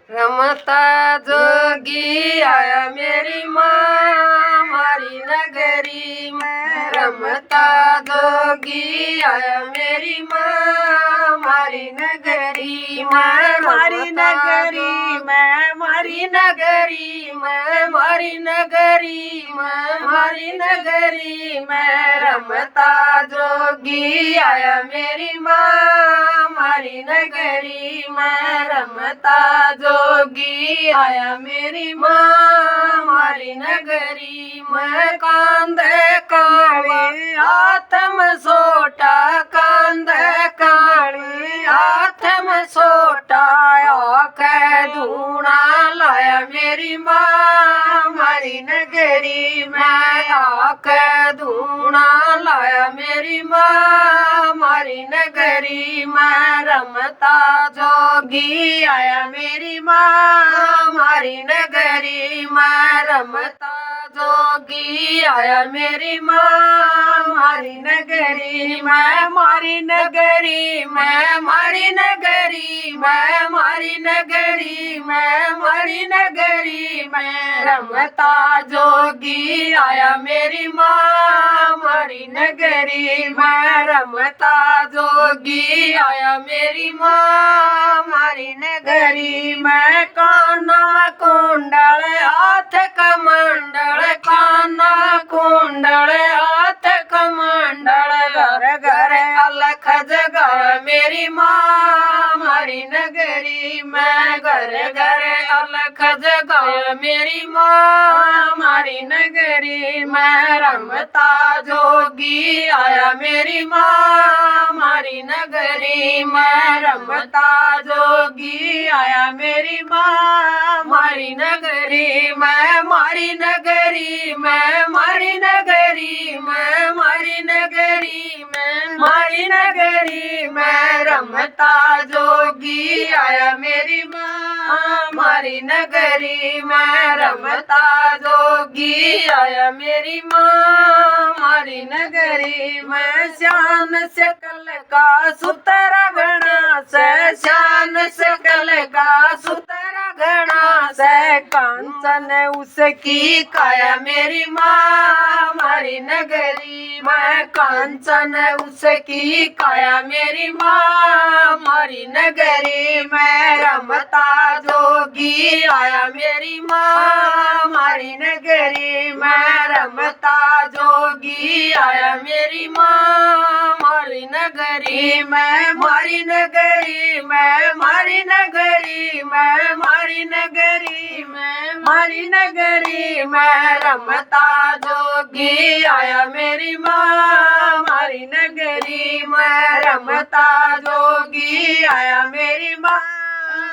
रमता जोगी आया मेरी माँ मारी नगरी में। रमता जोगी आया मेरी माँ मारी नगरी में। मारी नगरी में, मारी नगरी में, मारी नगरी में, मारी नगरी में। रमता जोगी आया मेरी माँ मारी नगरी में। रमता जोगी आया मेरी माँ मारी नगरी में। कांधे काली हाथ में सोटा, कांधे काली हाथ में सोटा। आँख धूना लाया मेरी माँ मारी नगरी में। आँख धूना लाया मेरी माँ मारी नगरी में। रमता जोगी आया मेरी माँ मारी नगरी में। रमता जोगी आया मेरी माँ मारी नगरी में। मारी नगरी में, मारी नगरी में, मारी नगरी में, मारी नगरी में। रमता जोगी आया मेरी माँ मारी नगरी में। रमता जोगी आया मेरी माँ मारी नगरी में। काना कुंडल हाथ कमंडल, काना कुंडल हाथ कमंडल। घर घर अलख जगाया मेरी माँ मारी नगरी में। घर घर अलख जगाया मेरी माँ मारी नगरी में। रमता जोगी आया मेरी माँ मारी नगरी में। रमता जोगी आया मेरी माँ मारी नगरी में। मारी नगरी में, मारी नगरी में, मारी नगरी में, मारी नगरी में। रमता जोगी आया मेरी माँ मारी नगरी में। रमता जोगी आया मेरी माँ मारी नगरी में। शान सकल का सुतरा घना से, शान सकल का सुतरा घना से। कांचन उसकी काया मेरी माँ मारी नगरी में। कांचन उसकी काया मेरी माँ मारी नगरी में। रमता जोगी आया मेरी माँ मारी नगरी में। रमता जोगी आया मेरी माँ मारी नगरी में। मारी नगरी में, मारी नगरी में, मारी नगरी में, मारी नगरी में। रमता जोगी आया मेरी माँ मारी नगरी में। रमता जोगी आया मेरी माँ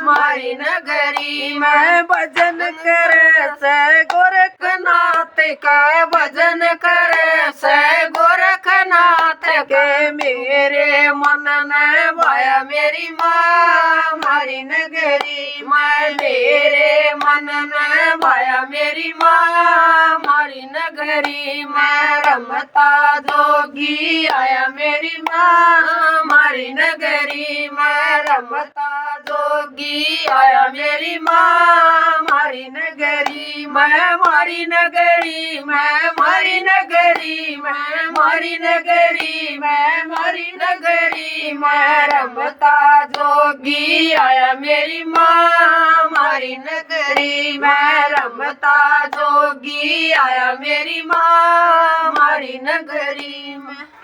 मारी नगरी में। भजन करे से गोरखनाथ का, भजन करे से गोरखनाथ के। मेरे मन ने भाया मेरी माँ मारी नगरी में। मेरे मन ने भाया मेरी माँ मारी नगरी में। रमता जोगी आया मेरी माँ मारी नगरी में। रमता जोगी आया मेरी माँ मारी नगरी में। मारी नगरी में, मारी नगरी में, मारी नगरी में, मारी नगरी में। रमता जोगी आया मेरी माँ मारी नगरी में। रमता जोगी आया मेरी माँ मारी नगरी में।